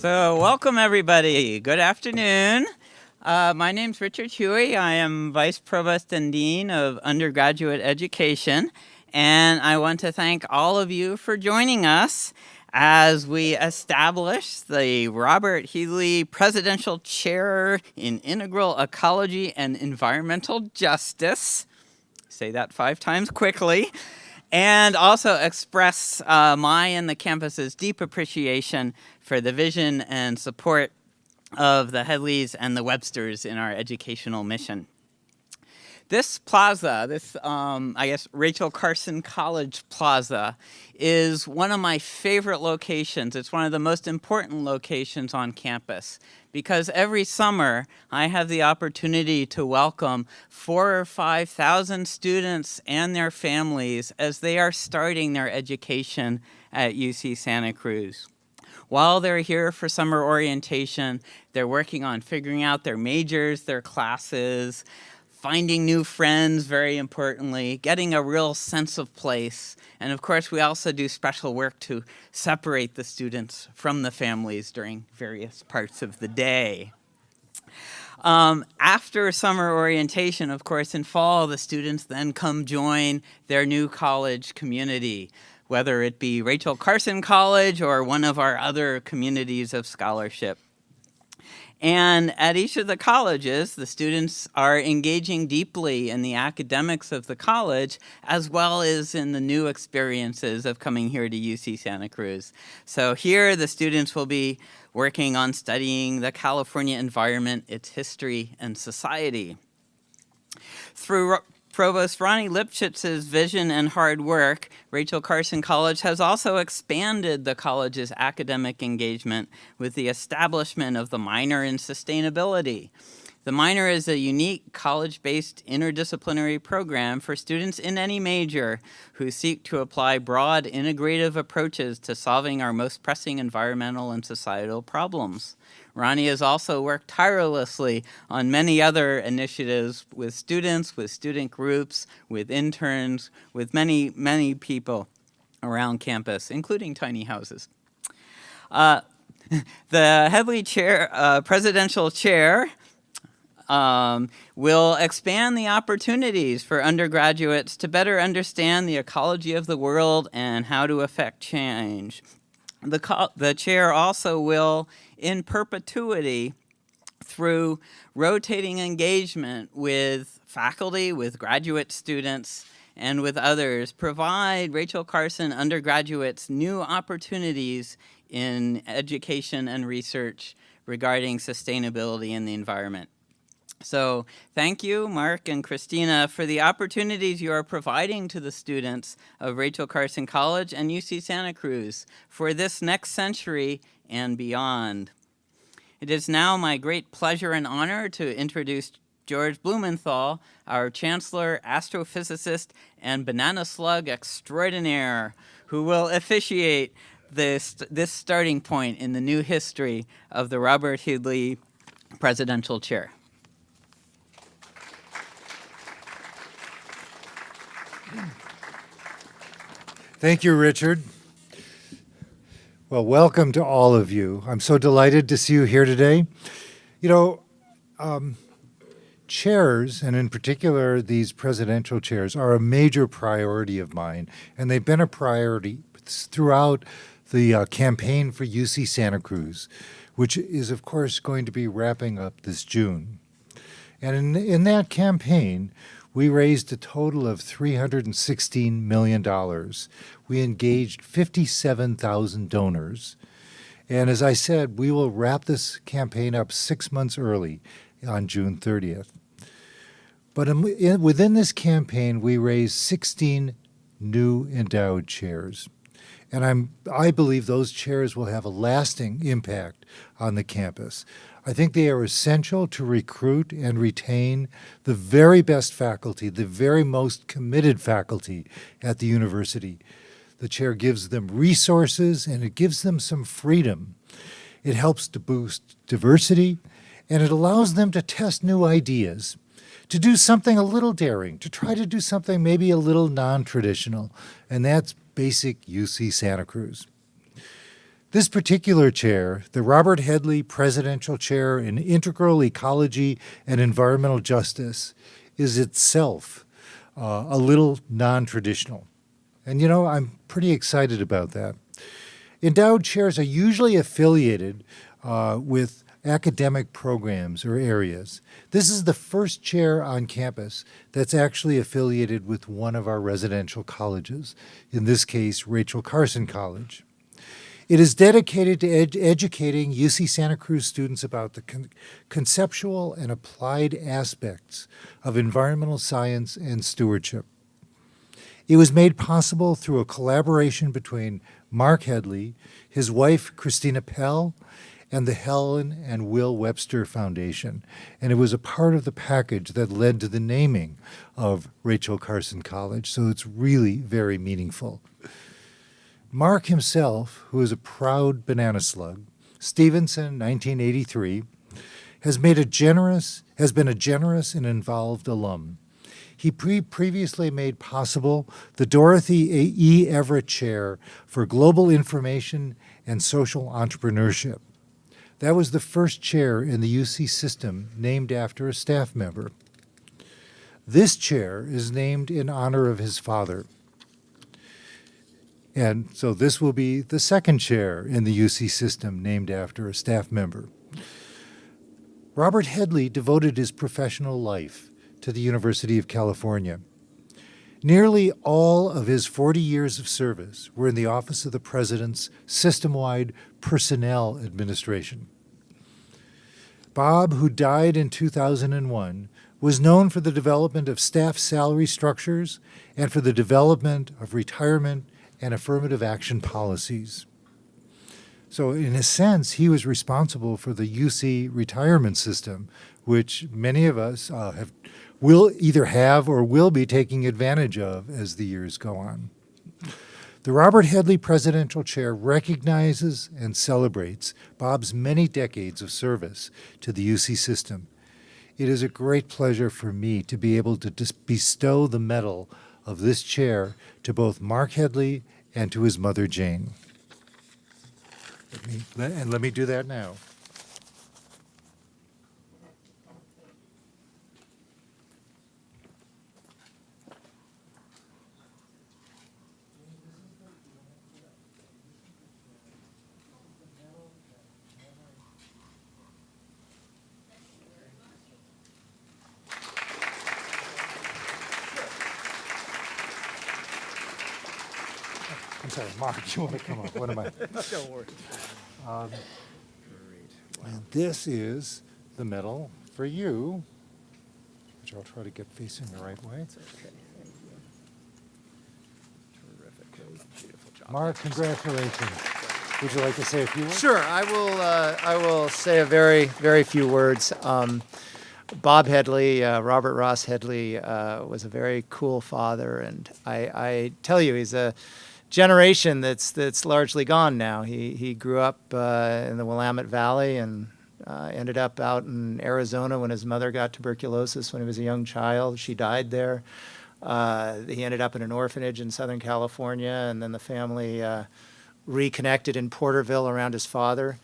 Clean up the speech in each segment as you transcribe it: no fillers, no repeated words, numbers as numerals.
So welcome everybody. Good afternoon. My name's Richard Huey. I am Vice Provost and Dean of Undergraduate Education, and I want to thank all of you for joining us as we establish the Robert Headley Presidential Chair in Integral Ecology and Environmental Justice. Say that 5 times quickly. And also express my and the campus's deep appreciation for the vision and support of the Headleys and the Websters in our educational mission. This plaza, Rachel Carson College Plaza, is one of my favorite locations. It's one of the most important locations on campus because every summer I have the opportunity to welcome 4,000 or 5,000 students and their families as they are starting their education at UC Santa Cruz. While they're here for summer orientation, they're working on figuring out their majors, their classes, finding new friends, very importantly, getting a real sense of place. And of course, we also do special work to separate the students from the families during various parts of the day. After summer orientation, of course, in fall, the students then come join their new college community, whether it be Rachel Carson College or one of our other communities of scholarship. And at each of the colleges, the students are engaging deeply in the academics of the college, as well as in the new experiences of coming here to UC Santa Cruz. So here, the students will be working on studying the California environment, its history, and society. Through Provost Ronnie Lipschitz's vision and hard work, Rachel Carson College has also expanded the college's academic engagement with the establishment of the minor in sustainability. The minor is a unique college-based interdisciplinary program for students in any major who seek to apply broad integrative approaches to solving our most pressing environmental and societal problems. Ronnie has also worked tirelessly on many other initiatives with students, with student groups, with interns, with many, many people around campus, including tiny houses. The Headley Chair, Presidential Chair will expand the opportunities for undergraduates to better understand the ecology of the world and how to affect change. The chair also will, in perpetuity, through rotating engagement with faculty, with graduate students, and with others, provide Rachel Carson undergraduates new opportunities in education and research regarding sustainability and the environment. So thank you, Mark and Christina, for the opportunities you are providing to the students of Rachel Carson College and UC Santa Cruz for this next century and beyond. It is now my great pleasure and honor to introduce George Blumenthal, our Chancellor, astrophysicist, and banana slug extraordinaire, who will officiate this starting point in the new history of the Robert Headley Presidential Chair. Thank you, Richard. Well, welcome to all of you. I'm so delighted to see you here today. You know, chairs, and in particular these presidential chairs, are a major priority of mine, and they've been a priority throughout the campaign for UC Santa Cruz, which is, of course, going to be wrapping up this June. And in that campaign, we raised a total of $316 million. We engaged 57,000 donors. And as I said, we will wrap this campaign up 6 months early on June 30th. But within this campaign, we raised 16 new endowed chairs. And I believe those chairs will have a lasting impact on the campus. I think they are essential to recruit and retain the very best faculty, the very most committed faculty at the university. The chair gives them resources and it gives them some freedom. It helps to boost diversity and it allows them to test new ideas, to do something a little daring, to try to do something maybe a little non-traditional, and that's basic UC Santa Cruz. This particular chair, the Robert Headley Presidential Chair in Integral Ecology and Environmental Justice, is itself a little non-traditional. And I'm pretty excited about that. Endowed chairs are usually affiliated with academic programs or areas. This is the first chair on campus that's actually affiliated with one of our residential colleges, in this case, Rachel Carson College. It is dedicated to educating UC Santa Cruz students about the conceptual and applied aspects of environmental science and stewardship. It was made possible through a collaboration between Mark Headley, his wife Christina Pehl, and the Helen and Will Webster Foundation, and it was a part of the package that led to the naming of Rachel Carson College, so it's really very meaningful. Mark himself, who is a proud banana slug, Stevenson, 1983, has been a generous and involved alum. He previously made possible the Dorothy E. Everett Chair for Global Information and Social Entrepreneurship. That was the first chair in the UC system named after a staff member. This chair is named in honor of his father. And so this will be the second chair in the UC system named after a staff member. Robert Headley devoted his professional life to the University of California. Nearly all of his 40 years of service were in the Office of the President's System-Wide Personnel Administration. Bob, who died in 2001, was known for the development of staff salary structures and for the development of retirement and affirmative action policies. So in a sense, he was responsible for the UC retirement system, which many of us will either have or will be taking advantage of as the years go on. The Robert Headley Presidential Chair recognizes and celebrates Bob's many decades of service to the UC system. It is a great pleasure for me to be able to bestow the medal of this chair to both Mark Headley and to his mother, Jane. Let me do that now. I'm sorry, Mark, do you want to come up? What am I? Don't worry. And this is the medal for you, which I'll try to get facing the right way. It's okay. Thank you. Terrific. Beautiful job. Mark, congratulations. Would you like to say a few words? Sure. I will say a very few words. Bob Headley, Robert Ross Headley, was a very cool father, and I tell you, he's a generation that's largely gone now. He grew up in the Willamette Valley and ended up out in Arizona when his mother got tuberculosis when he was a young child. She died there. He ended up in an orphanage in Southern California, and then the family reconnected in Porterville around his father.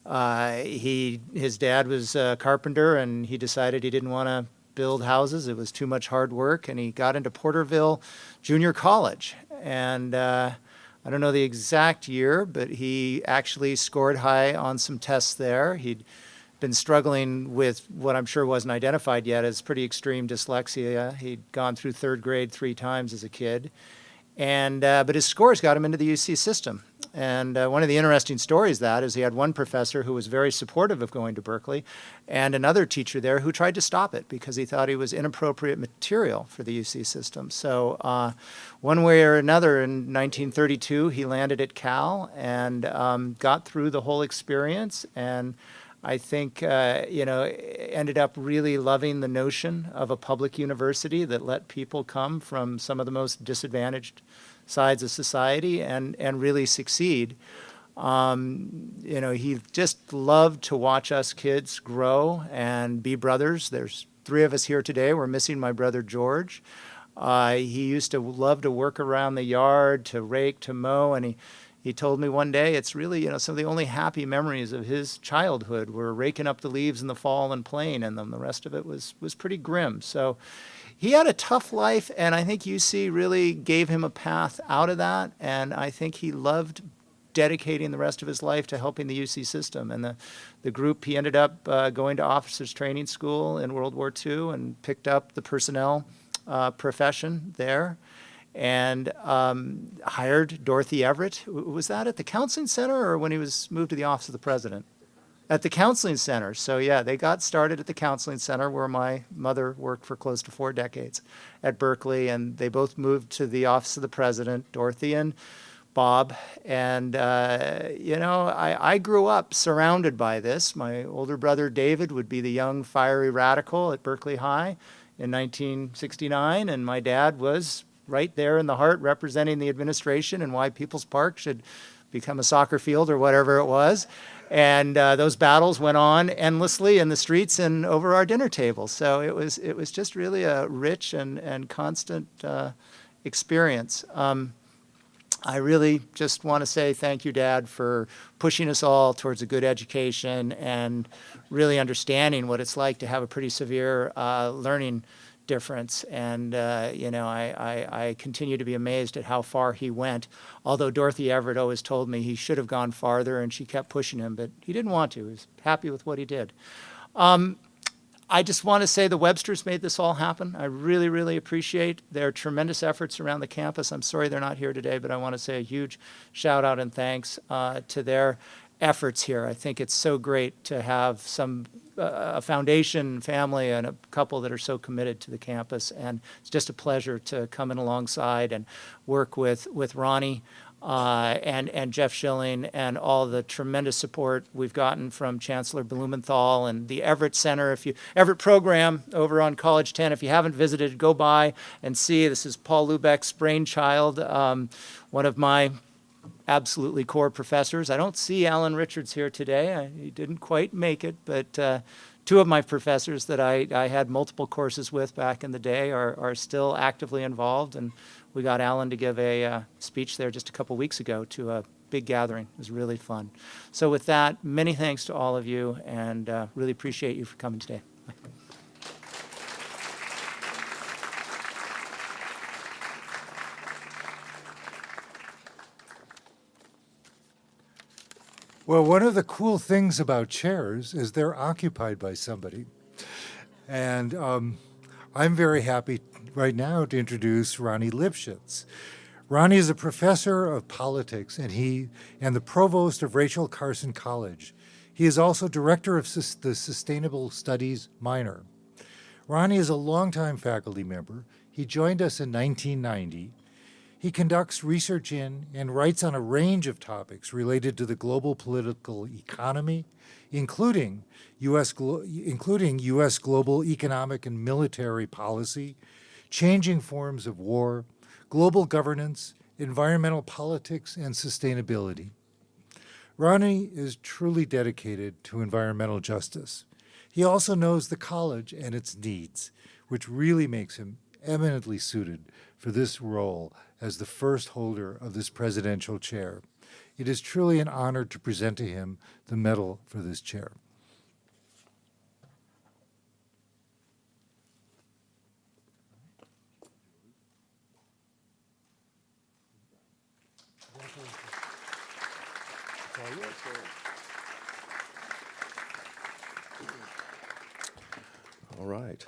His dad was a carpenter, and he decided he didn't want to build houses. It was too much hard work, and he got into Porterville Junior College. And I don't know the exact year, but he actually scored high on some tests there. He'd been struggling with what I'm sure wasn't identified yet as pretty extreme dyslexia. He'd gone through third grade 3 times as a kid. And but his scores got him into the UC system. And one of the interesting stories that is he had one professor who was very supportive of going to Berkeley and another teacher there who tried to stop it because he thought he was inappropriate material for the UC system. So one way or another, in 1932, he landed at Cal and got through the whole experience, and I think, ended up really loving the notion of a public university that let people come from some of the most disadvantaged sides of society and really succeed. He just loved to watch us kids grow and be brothers. There's 3 of us here today. We're missing my brother George. He used to love to work around the yard, to rake, to mow, and he told me one day it's really, some of the only happy memories of his childhood were raking up the leaves in the fall and playing in them. The rest of it was pretty grim. So he had a tough life, and I think UC really gave him a path out of that, and I think he loved dedicating the rest of his life to helping the UC system. And the group, he ended up going to officers training school in World War II and picked up the personnel profession there, and hired Dorothy Everett. Was that at the counseling center or when he was moved to the office of the president? At the counseling center. So yeah, they got started at the counseling center where my mother worked for close to 4 decades at Berkeley, and they both moved to the office of the president, Dorothy and Bob. And, I grew up surrounded by this. My older brother David would be the young fiery radical at Berkeley High in 1969, and my dad was right there in the heart representing the administration and why People's Park should become a soccer field or whatever it was. And those battles went on endlessly in the streets and over our dinner table. So it was just really a rich and constant experience. I really just want to say thank you, Dad, for pushing us all towards a good education and really understanding what it's like to have a pretty severe learning difference. And, I continue to be amazed at how far he went, although Dorothy Everett always told me he should have gone farther, and she kept pushing him, but he didn't want to. He was happy with what he did. I just want to say the Websters made this all happen. I really, really appreciate their tremendous efforts around the campus. I'm sorry they're not here today, but I want to say a huge shout out and thanks to their efforts here. I think it's so great to have a foundation family and a couple that are so committed to the campus, and it's just a pleasure to come in alongside and work with Ronnie and Jeff Schilling and all the tremendous support we've gotten from Chancellor Blumenthal and the Everett Center. Everett program over on College 10, if you haven't visited, go by and see. This is Paul Lubeck's brainchild, one of my absolutely core professors. I don't see Alan Richards here today. He didn't quite make it, but 2 of my professors that I had multiple courses with back in the day are still actively involved, and we got Alan to give a speech there just a couple weeks ago to a big gathering. It was really fun. So with that, many thanks to all of you, and really appreciate you for coming today. Well, one of the cool things about chairs is they're occupied by somebody. And I'm very happy right now to introduce Ronnie Lipschitz. Ronnie is a professor of politics and the provost of Rachel Carson College. He is also director of the Sustainable Studies minor. Ronnie is a longtime faculty member. He joined us in 1990. He conducts research in and writes on a range of topics related to the global political economy, including U.S. global economic and military policy, changing forms of war, global governance, environmental politics, and sustainability. Ronnie is truly dedicated to environmental justice. He also knows the college and its needs, which really makes him eminently suited for this role as the first holder of this presidential chair. It is truly an honor to present to him the medal for this chair. All right.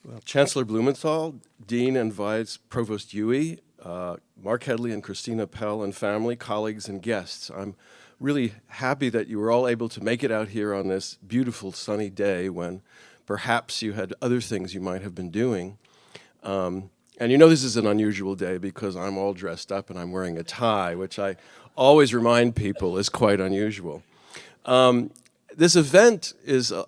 Well, Chancellor Blumenthal, Dean and Vice Provost Huey, Mark Headley and Christina Pehl and family, colleagues and guests. I'm really happy that you were all able to make it out here on this beautiful sunny day when perhaps you had other things you might have been doing. And this is an unusual day because I'm all dressed up and I'm wearing a tie, which I always remind people is quite unusual. This event is a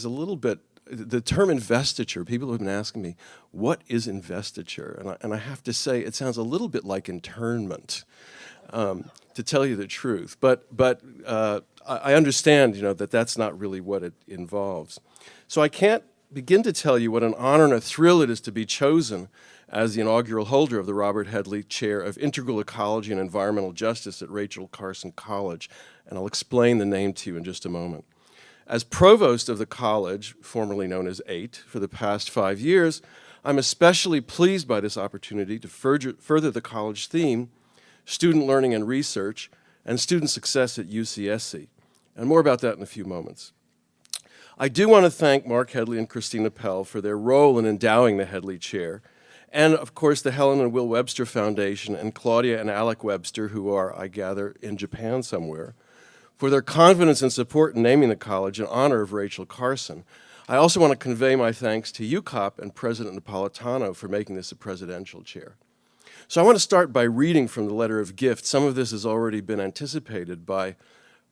little bit, the term investiture, people have been asking me, what is investiture? And I have to say, it sounds a little bit like internment, to tell you the truth. But I understand, that that's not really what it involves. So I can't begin to tell you what an honor and a thrill it is to be chosen as the inaugural holder of the Robert Headley Chair of Integral Ecology and Environmental Justice at Rachel Carson College, and I'll explain the name to you in just a moment. As provost of the college, formerly known as 8, for the past 5 years, I'm especially pleased by this opportunity to further the college theme, student learning and research, and student success at UCSC. And more about that in a few moments. I do want to thank Mark Headley and Christina Pehl for their role in endowing the Headley Chair, and of course the Helen and Will Webster Foundation and Claudia and Alec Webster, who are, I gather, in Japan somewhere, for their confidence and support in naming the college in honor of Rachel Carson. I also want to convey my thanks to UCOP and President Napolitano for making this a presidential chair. So I want to start by reading from the letter of gift. Some of this has already been anticipated by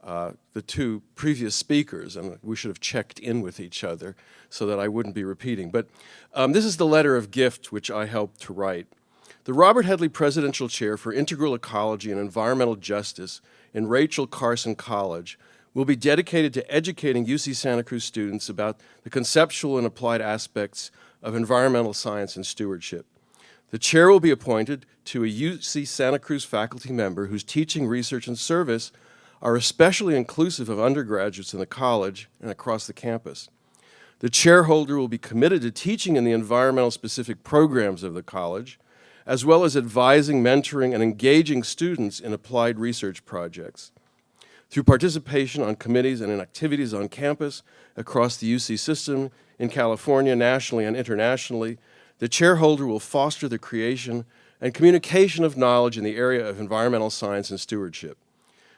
the two previous speakers, and we should have checked in with each other so that I wouldn't be repeating. But this is the letter of gift which I helped to write. The Robert Headley Presidential Chair for Integral Ecology and Environmental Justice in Rachel Carson College will be dedicated to educating UC Santa Cruz students about the conceptual and applied aspects of environmental science and stewardship. The chair will be appointed to a UC Santa Cruz faculty member whose teaching, research, and service are especially inclusive of undergraduates in the college and across the campus. The chairholder will be committed to teaching in the environmental-specific programs of the college, as well as advising, mentoring, and engaging students in applied research projects. Through participation on committees and in activities on campus, across the UC system, in California, nationally and internationally, the chairholder will foster the creation and communication of knowledge in the area of environmental science and stewardship.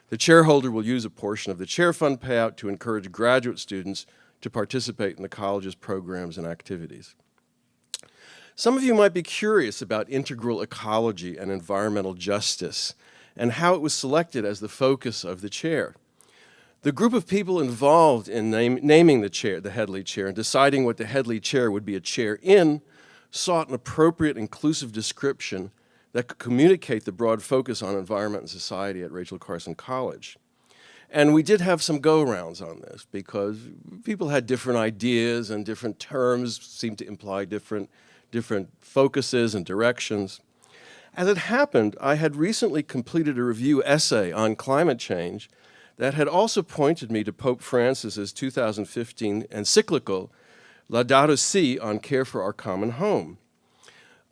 The chairholder will use a portion of the chair fund payout to encourage graduate students to participate in the college's programs and activities. Some of you might be curious about integral ecology and environmental justice and how it was selected as the focus of the chair. The group of people involved in naming the chair, the Headley Chair, and deciding what the Headley Chair would be a chair in, sought an appropriate inclusive description that could communicate the broad focus on environment and society at Rachel Carson College. And we did have some go-rounds on this because people had different ideas and different terms seemed to imply different focuses and directions. As it happened, I had recently completed a review essay on climate change that had also pointed me to Pope Francis's 2015 encyclical, Laudato Si, on care for our common home.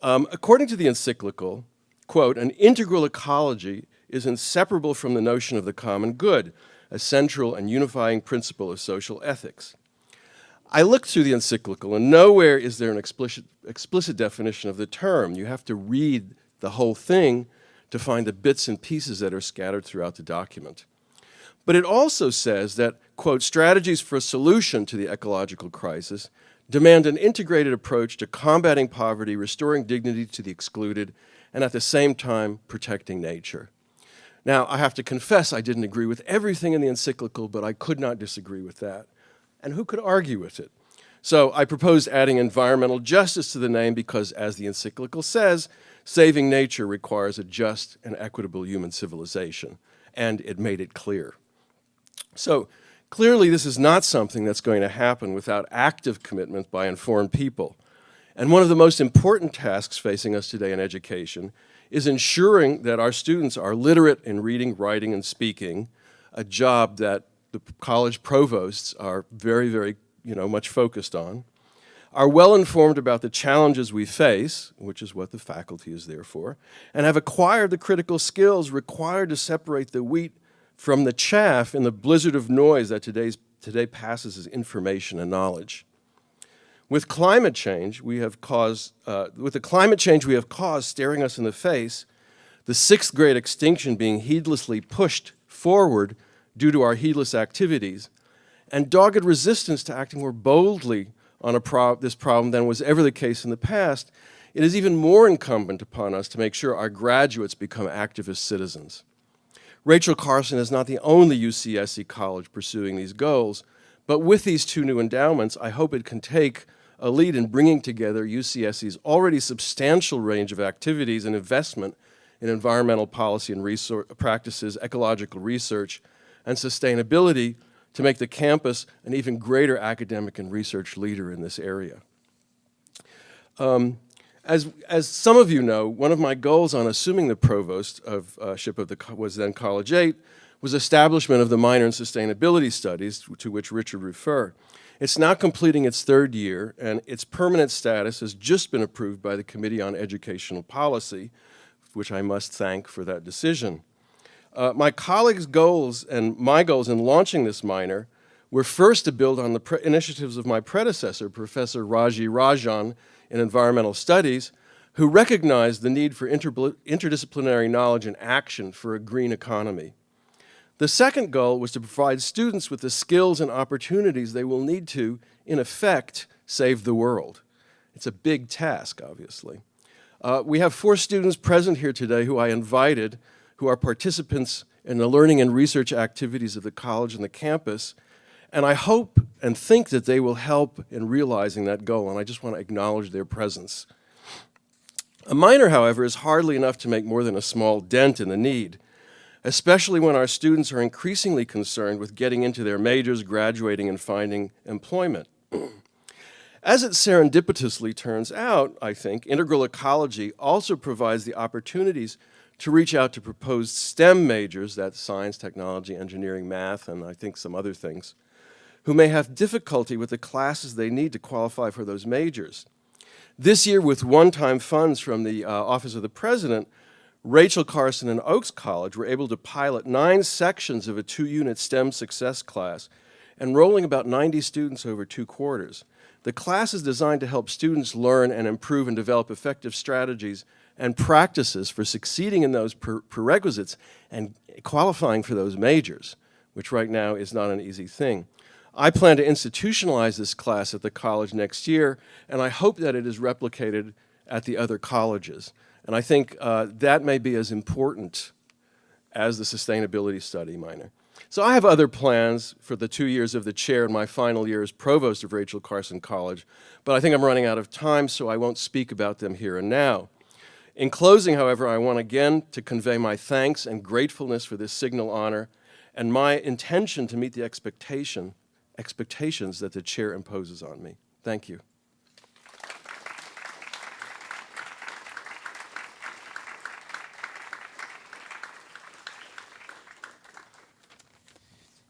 According to the encyclical, quote, an integral ecology is inseparable from the notion of the common good, a central and unifying principle of social ethics. I looked through the encyclical, and nowhere is there an explicit definition of the term. You have to read the whole thing to find the bits and pieces that are scattered throughout the document. But it also says that, quote, strategies for a solution to the ecological crisis demand an integrated approach to combating poverty, restoring dignity to the excluded, and at the same time protecting nature. Now, I have to confess I didn't agree with everything in the encyclical, but I could not disagree with that. And who could argue with it? So I proposed adding environmental justice to the name because, as the encyclical says, saving nature requires a just and equitable human civilization, and it made it clear. So clearly this is not something that's going to happen without active commitment by informed people. And one of the most important tasks facing us today in education is ensuring that our students are literate in reading, writing, and speaking, a job that the college provosts are very, very much focused on, are well informed about the challenges we face, which is what the faculty is there for, and have acquired the critical skills required to separate the wheat from the chaff in the blizzard of noise that today passes as information and knowledge. With climate change we have caused staring us in the face, the sixth great extinction being heedlessly pushed forward due to our heedless activities, and dogged resistance to acting more boldly on this problem than was ever the case in the past, it is even more incumbent upon us to make sure our graduates become activist citizens. Rachel Carson is not the only UCSC college pursuing these goals, but with these two new endowments, I hope it can take a lead in bringing together UCSC's already substantial range of activities and investment in environmental policy and resource practices, ecological research, and sustainability to make the campus an even greater academic and research leader in this area. As some of you know, one of my goals on assuming the provostship of the was then College 8 was establishment of the minor in sustainability studies, to which Richard referred. It's now completing its 3rd year, and its permanent status has just been approved by the Committee on Educational Policy, which I must thank for that decision. My colleagues' goals and my goals in launching this minor were first to build on the initiatives of my predecessor, Professor Raji Rajan, in environmental studies, who recognized the need for interdisciplinary knowledge and action for a green economy. The second goal was to provide students with the skills and opportunities they will need to, in effect, save the world. It's a big task, obviously. We have 4 students present here today who I invited, who are participants in the learning and research activities of the college and the campus, and I hope and think that they will help in realizing that goal, and I just want to acknowledge their presence. A minor, however, is hardly enough to make more than a small dent in the need, especially when our students are increasingly concerned with getting into their majors, graduating, and finding employment. As it serendipitously turns out, I think, integral ecology also provides the opportunities to reach out to proposed STEM majors, that's science, technology, engineering, math, and I think some other things, who may have difficulty with the classes they need to qualify for those majors. This year, with one-time funds from the Office of the President, Rachel Carson and Oaks College were able to pilot 9 sections of a 2-unit STEM success class, enrolling about 90 students over 2 quarters. The class is designed to help students learn and improve and develop effective strategies and practices for succeeding in those prerequisites and qualifying for those majors, which right now is not an easy thing. I plan to institutionalize this class at the college next year, and I hope that it is replicated at the other colleges. And I think that may be as important as the sustainability study minor. So I have other plans for the 2 years of the chair and my final year as provost of Rachel Carson College, but I think I'm running out of time, so I won't speak about them here and now. In closing, however, I want again to convey my thanks and gratefulness for this signal honor and my intention to meet the expectations that the chair imposes on me. Thank you.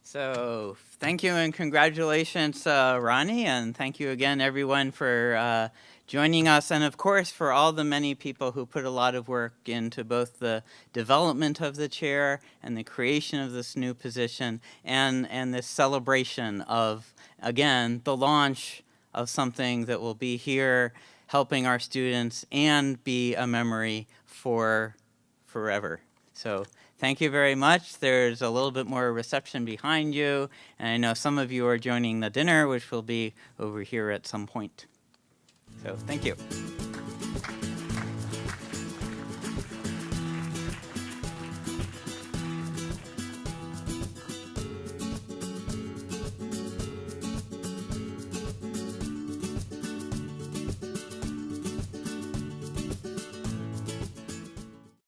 So thank you and congratulations, Ronnie, and thank you again, everyone, for joining us, and of course for all the many people who put a lot of work into both the development of the chair and the creation of this new position and this celebration of, again, the launch of something that will be here helping our students and be a memory for forever. So thank you very much. There's a little bit more reception behind you, and I know some of you are joining the dinner, which will be over here at some point. So thank you.